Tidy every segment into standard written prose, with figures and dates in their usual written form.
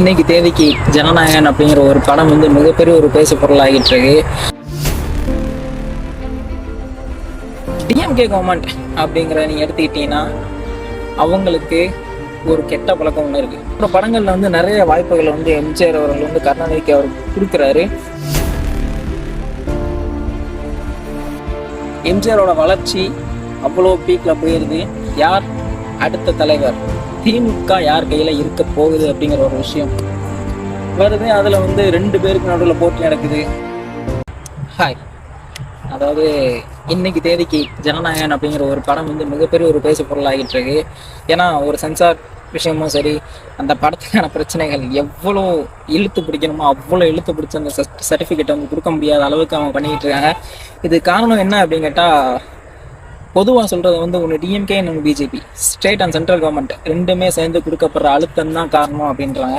இன்னைக்கு தேதிக்கு ஜனநாயகன் அப்படிங்கிற ஒரு படம் வந்து மிகப்பெரிய ஒரு பேசு பொருளாகிட்டு இருக்கு. டிஎம்கே கவர்மெண்ட் அப்படிங்கிற நீங்க எடுத்துக்கிட்டீங்கன்னா அவங்களுக்கு ஒரு கெட்ட பழக்கம் ஒன்று இருக்கு. அப்புறம் படங்கள்ல வந்து நிறைய வாய்ப்புகளை வந்து எம்ஜிஆர் அவர்கள் வந்து கருணாநிதிக்கு அவர் கொடுக்குறாரு. எம்ஜிஆரோட வளர்ச்சி அவ்வளோ பீக்ல போயிருது. யார் அடுத்த தலைவர், திமுக யார் கையில இருக்க போகுது அப்படிங்கிற ஒரு விஷயம் வருது. அதுல வந்து ரெண்டு பேருக்கு நடுவில் போட்டி நடக்குது. ஹாய், அதாவது இன்னைக்கு தேதிக்கு ஜனநாயகன் அப்படிங்கிற ஒரு படம் வந்து மிகப்பெரிய ஒரு பேசு பொருளாகிட்டு இருக்கு. ஏன்னா ஒரு சென்சார் விஷயமும் சரி, அந்த படத்துக்கான பிரச்சனைகள் எவ்வளோ இழுத்து பிடிக்கணுமோ அவ்வளோ இழுத்து பிடிச்ச அந்த சர்டிஃபிகேட் வந்து கொடுக்க முடியாத அளவுக்கு அவங்க பண்ணிக்கிட்டு இருக்காங்க. இது காரணம் என்ன அப்படின்னு கேட்டால், பொதுவாக சொல்கிறது வந்து ஒன்று டிஎம்கே இன்னொன்று BJP, state and central government ரெண்டுமே சேர்ந்து கொடுக்கப்படுற அழுத்தம் தான் காரணம் அப்படின்றாங்க.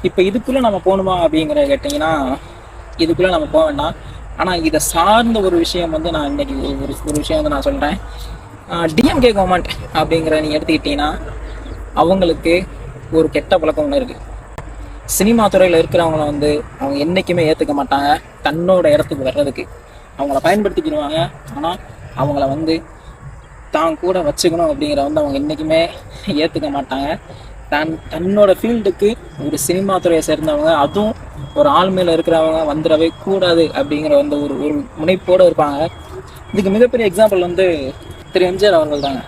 இப்போ இதுக்குள்ளே நம்ம போகணுமா அப்படிங்கிற கேட்டிங்கன்னா, இதுக்குள்ளே நம்ம போக வேண்டாம். ஆனால் இதை சார்ந்த ஒரு விஷயம் வந்து நான் இன்னைக்கு ஒரு விஷயம் வந்து நான் சொல்கிறேன். டிஎம்கே கவர்மெண்ட் அப்படிங்கிற நீங்கள் எடுத்துக்கிட்டிங்கன்னா அவங்களுக்கு ஒரு கெட்ட பழக்கம் ஒன்று இருக்குது. சினிமா துறையில் இருக்கிறவங்கள வந்து அவங்க என்றைக்குமே ஏற்றுக்க மாட்டாங்க. தன்னோட இடத்துக்கு வர்றதுக்கு அவங்கள பயன்படுத்திக்கிடுவாங்க. ஆனால் அவங்கள வந்து தான் கூட வச்சுக்கணும் அப்படிங்கிற வந்து அவங்க என்றைக்குமே ஏற்றுக்க மாட்டாங்க. தன்னோட ஃபீல்டுக்கு ஒரு சினிமா துறையை சேர்ந்தவங்க, அதுவும் ஒரு ஆளுமையில் இருக்கிறவங்க வந்துடவே கூடாது அப்படிங்கிற வந்து ஒரு முனைப்போடு இருப்பாங்க. இதுக்கு மிகப்பெரிய எக்ஸாம்பிள் வந்து திரு எம்ஜிஆர் அவர்கள் தாங்க.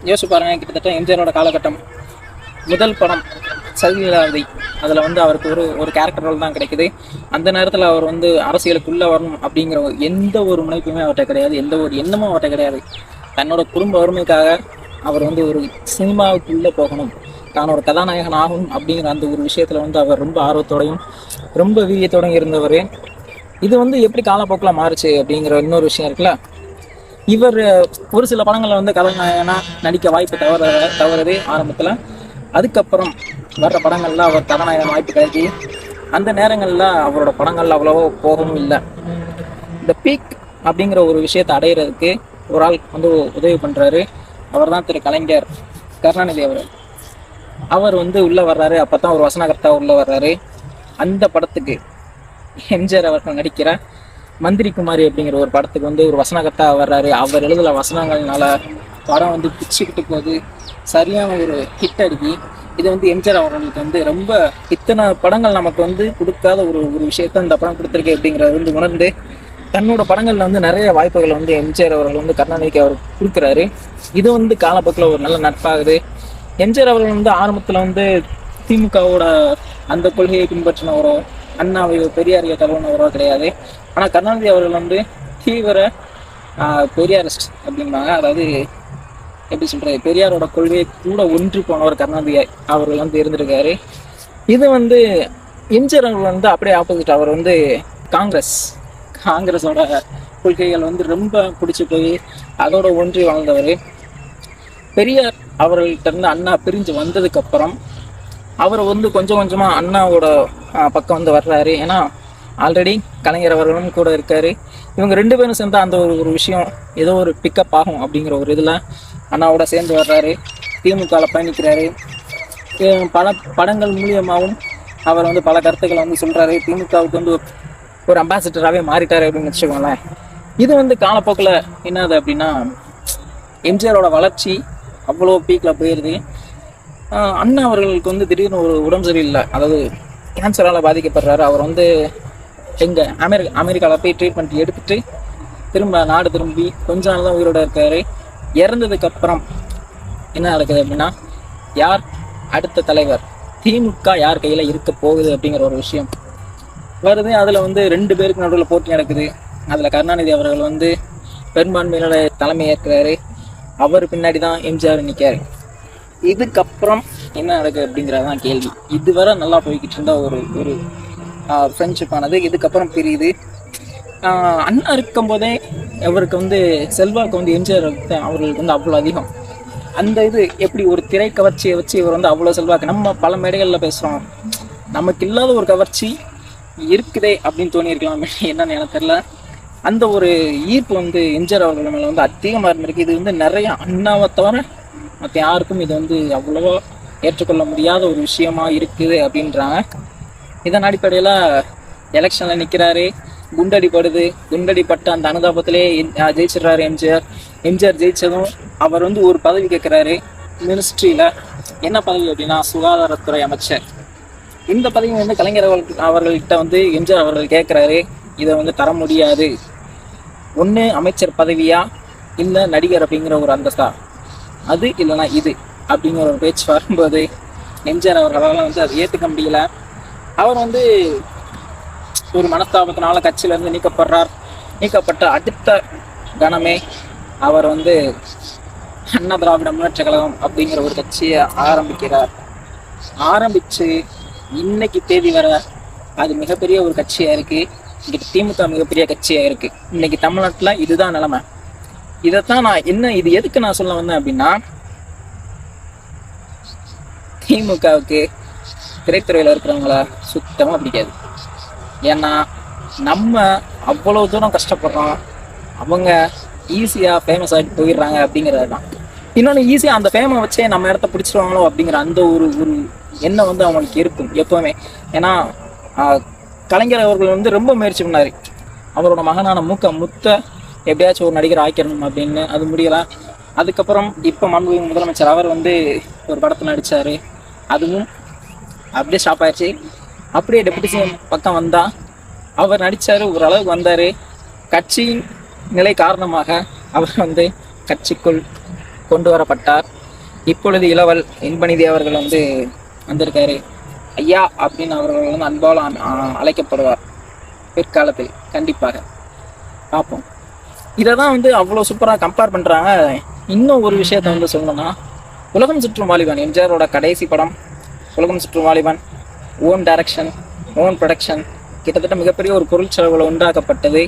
யோசிச்சு பாருங்க, கிட்டத்தட்ட எம்ஜிஆரோட காலகட்டம் முதல் படம் சதிலீலாவதி, அதில் வந்து அவருக்கு ஒரு கேரக்டர் ரோல் தான் கிடைக்குது. அந்த நேரத்தில் அவர் வந்து அரசியலுக்குள்ளே வரணும் அப்படிங்கிற எந்த ஒரு முனைப்புமே அவர்கிட்ட கிடையாது, எந்த ஒரு எண்ணமும் அவர்கிட்ட கிடையாது. தன்னோட குடும்ப வறுமைக்காக அவர் வந்து ஒரு சினிமாவுக்குள்ளே போகணும், தான் ஒரு கதாநாயகன் ஆகும் அப்படிங்கிற அந்த ஒரு விஷயத்தில் வந்து அவர் ரொம்ப ஆர்வத்தோடையும் ரொம்ப வீரியத்தோடையும் இருந்தவர். இது வந்து எப்படி காலப்போக்கில் மாறுச்சு அப்படிங்கிற இன்னொரு விஷயம் இருக்குல்ல. இவர் ஒரு சில படங்களில் வந்து கதாநாயகனாக நடிக்க வாய்ப்பு தவறுது ஆரம்பத்தில். அதுக்கப்புறம் வர்ற படங்கள்ல அவர் கதாநாயகன் வாய்ப்பு கிடைக்கி அந்த நேரங்களில் அவரோட படங்கள்ல அவ்வளவோ போகவும் இல்லை. இந்த பீக் அப்படிங்கிற ஒரு விஷயத்தை அடையிறதுக்கு ஒரு ஆள் வந்து உதவி பண்ணுறாரு. அவர் தான் திரு கலைஞர் கருணாநிதி அவர் வந்து உள்ளே வர்றாரு. அப்போ தான் ஒரு வசனகர்த்தா உள்ளே வர்றாரு. அந்த படத்துக்கு எம்ஜிஆர் அவர்கள் நடிக்கிற மந்திரி குமாரி அப்படிங்கிற ஒரு படத்துக்கு வந்து ஒரு வசனகர்த்தா வர்றாரு. அவர் எழுதல வசனங்கள்னால படம் வந்து பிச்சுக்கிட்டு போகுது, சரியான ஒரு ஹிட் அடிக்கி. இது வந்து எம்ஜிஆர் அவர்களுக்கு வந்து ரொம்ப இத்தனை படங்கள் நமக்கு வந்து கொடுக்காத ஒரு விஷயத்த இந்த படம் கொடுத்துருக்கு அப்படிங்கிறத வந்து உணர்ந்து தன்னோட படங்கள்ல வந்து நிறைய வாய்ப்புகளை வந்து எம்ஜிஆர் அவர்கள் வந்து கருணாநிதிக்கு அவர் கொடுக்குறாரு. இது வந்து காலப்போக்கில் ஒரு நல்ல நட்பாகுது. எம்ஜிஆர் அவர்கள் வந்து ஆரம்பத்தில் வந்து திமுகவோட அந்த கொள்கையை பின்பற்றினவரோ, அண்ணாவை பெரியாரிய தழுவினவரோ கிடையாது. ஆனால் கருணாநிதி அவர்கள் வந்து தீவிர பெரியாரிஸ்ட் அப்படிம்பாங்க. அதாவது எப்படி சொல்றது, பெரியாரோட கொள்கையை கூட ஒன்று போனவர் கருணாநிதி அவர்கள் வந்து இருந்திருக்காரு. இது வந்து எம்ஜிஆர் அவர்கள் வந்து அப்படியே ஆப்போசிட். அவர் வந்து காங்கிரஸோட கொள்கைகள் வந்து ரொம்ப பிடிச்சி போய் அதோட ஒன்றி வாழ்ந்தவர். பெரியார் அவர்கள்ட்ட இருந்து அண்ணா பிரிஞ்சு வந்ததுக்கு அப்புறம் அவர் வந்து கொஞ்சம் கொஞ்சமா அண்ணாவோட பக்கம் வந்து வர்றாரு. ஏன்னா ஆல்ரெடி கலைஞர் அவர்களும் கூட இருக்காரு. இவங்க ரெண்டு பேரும் சேர்ந்தா அந்த ஒரு விஷயம் ஏதோ ஒரு பிக்கப் ஆகும் அப்படிங்கிற ஒரு இதில் அண்ணாவோட சேர்ந்து வர்றாரு. திமுகவில் பயணிக்கிறாரு. பல படங்கள் மூலியமாகவும் அவர் வந்து பல கருத்துக்களை வந்து சொல்கிறாரு. திமுகவுக்கு வந்து ஒரு அம்பாசிடராகவே மாறிட்டாரு அப்படின்னு வச்சுக்கோங்களேன். இது வந்து காலப்போக்கில் என்னது அப்படின்னா, எம்ஜிஆரோட வளர்ச்சி அவ்வளோ பீக்கில் போயிடுது. அண்ணா அவர்களுக்கு வந்து திடீர்னு ஒரு உடம்பு சரியில்லை, அதாவது கேன்சரால் பாதிக்கப்படுறாரு. அவர் வந்து அமெரிக்காவில் போய் ட்ரீட்மெண்ட் எடுத்துட்டு திரும்ப நாடு திரும்பி கொஞ்ச நாள் தான் உயிரோட இருக்காரு. இறந்ததுக்கு அப்புறம் என்ன நடக்குது அப்படின்னா, யார் அடுத்த தலைவர், திமுக யார் கையில் இருக்க போகுது அப்படிங்கிற ஒரு விஷயம் வருது. அதில் வந்து ரெண்டு பேருக்கு நடுவில் போட்டி நடக்குது. அதில் கருணாநிதி அவர்கள் வந்து பெரும்பான்மையினோட தலைமை ஏற்கிறாரு. அவர் பின்னாடி தான் எம்ஜிஆர் நிற்காரு. இதுக்கப்புறம் என்ன நடக்குது அப்படிங்கிறதான் கேள்வி. இதுவரை நல்லா போய்கிட்டு இருந்தா ஒரு ஃப்ரெண்ட்ஷிப் ஆனது இதுக்கப்புறம் பிரியுது. அண்ணா இருக்கும்போதே அவருக்கு வந்து செல்வாக்கு வந்து எம்ஜிஆர் அவர்களுக்கு வந்து அவ்வளோ அதிகம். அந்த இது எப்படி ஒரு திரை கவர்ச்சியை வச்சு இவர் வந்து அவ்வளோ செல்வாக்கு. நம்ம பல மேடைகளில் பேசுகிறோம், நமக்கு இல்லாத ஒரு கவர்ச்சி இருக்குதே அப்படின்னு தோணியிருக்கலாம். என்னன்னு எனக்கு தெரியல. அந்த ஒரு ஈர்ப்பு வந்து எம்ஜிஆர் அவர்கள் மேலே வந்து அதிகமாக இருந்திருக்கு. இது வந்து நிறைய அண்ணாவை தவிர மற்ற யாருக்கும் இது வந்து அவ்வளோவா ஏற்றுக்கொள்ள முடியாத ஒரு விஷயமா இருக்குது அப்படின்றாங்க. இதன் அடிப்படையில் எலெக்ஷனில் நிற்கிறாரு, குண்டடிப்படுது, குண்டடிப்பட்ட அந்த அனுதாபத்திலே ஜெயிச்சிடுறாரு எம்ஜிஆர். எம்ஜிஆர் ஜெயிச்சதும் அவர் வந்து ஒரு பதவி கேட்குறாரு மினிஸ்ட்ரியில். என்ன பதவி அப்படின்னா சுகாதாரத்துறை அமைச்சர். இந்த பதவி வந்து கலைஞர் அவர்கள்கிட்ட வந்து எம்ஜிஆர் அவர்கள் கேட்குறாரு, இதை வந்து தர முடியாது, ஒன்று அமைச்சர் பதவியா இல்லை நடிகர் அப்படிங்கிற ஒரு அந்தஸ்தா, அது இல்லைனா இது அப்படிங்கிற ஒரு பேச்சு வரும்போது எம்ஜிஆர் அவர்களால் வந்து அதை ஏற்றுக்க முடியல. அவர் வந்து ஒரு மனஸ்தாபத்தினால கட்சியிலேருந்து நீக்கப்படுறார். நீக்கப்பட்ட அடுத்த கணமே அவர் வந்து அண்ணா திராவிட முன்னேற்ற கழகம் அப்படிங்கிற ஒரு கட்சியை ஆரம்பிக்கிறார். ஆரம்பித்து இன்னைக்கு தேதி வர அது மிகப்பெரிய ஒரு கட்சியாக இருக்குது. இன்றைக்கி திமுக மிகப்பெரிய கட்சியாக இருக்குது. இன்னைக்கு தமிழ்நாட்டில் இதுதான் நிலைமை. இதைத்தான் நான் இது எதுக்கு நான் சொல்ல வந்தேன் அப்படின்னா, திமுகவுக்கு திரைத்துறையில் இருக்கிறவங்கள சுத்தமாக பிடிக்காது. ஏன்னா நம்ம அவ்வளோ தூரம் கஷ்டப்படுறோம், அவங்க ஈஸியாக ஃபேமஸ் ஆகிட்டு போயிடுறாங்க அப்படிங்கிறது தான். இன்னொன்று, ஈஸியாக அந்த ஃபேமை வச்சே நம்ம இடத்த பிடிச்சிருவாங்களோ அப்படிங்கிற அந்த ஒரு எண்ணம் வந்து அவங்களுக்கு இருக்கும் எப்போவுமே. ஏன்னா கலைஞர் அவர்கள் வந்து ரொம்ப முயற்சி பண்ணார், அவரோட மகனான முத்த எப்படியாச்சும் ஒரு நடிகர் ஆக்கிடணும் அப்படின்னு. அது முடியலை. அதுக்கப்புறம் இப்போ மாண்புமிகு முதலமைச்சர் அவர் வந்து ஒரு படத்தில் நடித்தார், அதுவும் அப்படியே ஸ்டாப் ஆயிடுச்சு. அப்படியே டெபுட்டி சிஎம் பக்கம் வந்தால் அவர் நடித்தார், ஓரளவுக்கு வந்தார். கட்சியின் நிலை காரணமாக அவர் வந்து கட்சிக்குள் கொண்டு வரப்பட்டார். இப்பொழுது இளவல் இன்பநிதி அவர்கள் வந்து வந்திருக்காரு. ஐயா அப்படின்னு அவர்கள் வந்து அன்பால் அழைக்கப்படுவார் பிற்காலத்தில் கண்டிப்பாக. பார்ப்போம். இதை தான் வந்து அவ்வளோ சூப்பராக கம்பேர் பண்ணுறாங்க. இன்னும் ஒரு விஷயத்த வந்து சொல்லணும்னா, உலகம் சுற்றும் வாலிபன் எம்ஜிஆரோட கடைசி படம் உலகம் சுற்றும் வாலிபன், ஓன் டைரக்ஷன், ஓன் ப்ரொடக்ஷன், கிட்டத்தட்ட மிகப்பெரிய ஒரு பொருள் செலவில் உண்டாக்கப்பட்டது.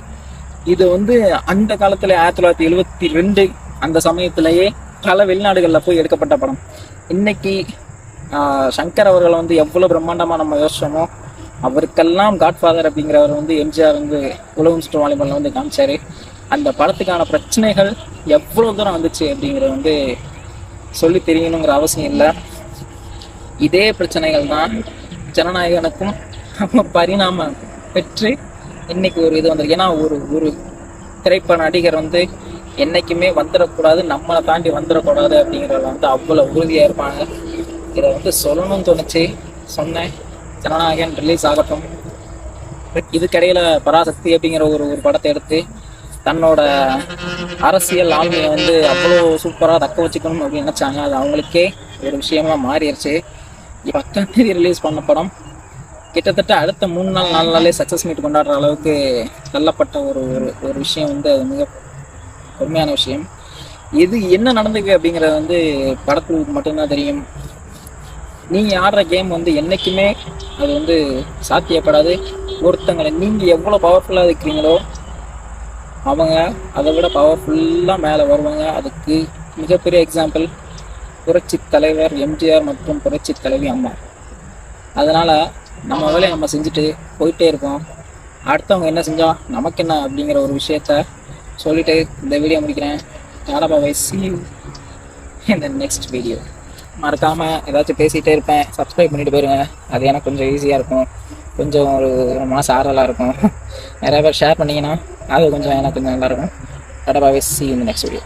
இது வந்து அந்த காலத்தில் 1972 அந்த சமயத்திலேயே பல வெளிநாடுகளில் போய் எடுக்கப்பட்ட படம். இன்னைக்கு சங்கர் அவர்களை வந்து எவ்வளோ பிரம்மாண்டமாக நம்ம யோசிச்சோமோ, அவருக்கெல்லாம் காட்ஃபாதர் அப்படிங்கிறவர் வந்து எம்ஜிஆர் வந்து உலகம் சுற்றும் வாலிபனில் வந்து காமிச்சார். அந்த படத்துக்கான பிரச்சனைகள் எவ்வளோ தூரம் வந்துச்சு அப்படிங்கிறது வந்து சொல்லி தெரியணுங்கிற அவசியம் இல்லை. இதே பிரச்சனைகள் தான் ஜனநாயகனுக்கும் பரிணாமம் பெற்று இன்னைக்கு ஒரு இது வந்திருக்கு. ஏன்னா ஒரு திரைப்பட நடிகர் வந்து என்றைக்குமே வந்துடக்கூடாது, நம்மளை தாண்டி வந்துடக்கூடாது அப்படிங்கிறத வந்து அவ்வளோ உறுதியாக இருப்பாங்க. இதை வந்து சொல்லணும்னு தோணுச்சு, சொன்னேன். ஜனநாயகன் ரிலீஸ் ஆகட்டும். இதுக்கிடையில் பராசக்தி அப்படிங்கிற ஒரு படத்தை எடுத்து தன்னோட அரசியல் ஆளுமையை வந்து அவ்வளோ சூப்பராக தக்க வச்சுக்கணும் அப்படின்னு நினச்சாங்க. அது அவங்களுக்கே ஒரு விஷயமா மாறிடுச்சு. 10ஆம் தேதி ரிலீஸ் பண்ண படம் கிட்டத்தட்ட அடுத்த 3 நாள் 4 நாளே சக்ஸஸ் மீட் கொண்டாடுற அளவுக்கு தள்ளப்பட்ட ஒரு விஷயம் வந்து அது மிக உண்மையான விஷயம். இது என்ன நடந்துக்கு அப்படிங்கிறது வந்து படக்குழுவுக்கு மட்டும்தான் தெரியும். நீங்கள் ஆடுற கேம் வந்து என்றைக்குமே அது வந்து சாத்தியப்படாது. ஒருத்தங்களை நீங்கள் எவ்வளோ பவர்ஃபுல்லாக இருக்கிறீங்களோ அவங்க அதை விட பவர்ஃபுல்லாக மேலே வருவாங்க. அதுக்கு மிகப்பெரிய எக்ஸாம்பிள் புரட்சி தலைவர் எம்ஜிஆர் மற்றும் புரட்சி தலைவி அம்மா. அதனால் நம்ம வேலையை நம்ம செஞ்சுட்டு போயிட்டே இருக்கோம். அடுத்தவங்க என்ன செஞ்சால் நமக்கு என்ன அப்படிங்கிற ஒரு விஷயத்த சொல்லிவிட்டு இந்த வீடியோ முடிக்கிறேன். Tata bye, see you in the next video. மறக்காமல் ஏதாச்சும் பேசிகிட்டே இருப்பேன், சப்ஸ்கிரைப் பண்ணிட்டு போயிருங்க. அது எனக்கு கொஞ்சம் ஈஸியாக இருக்கும், கொஞ்சம் ஒரு மாதம் ஆறுதலாக இருக்கும். நிறைய பேர் ஷேர் பண்ணிங்கன்னா அது கொஞ்சம் எனக்கு கொஞ்சம் நல்லாயிருக்கும். Tata bye, see you in the next video.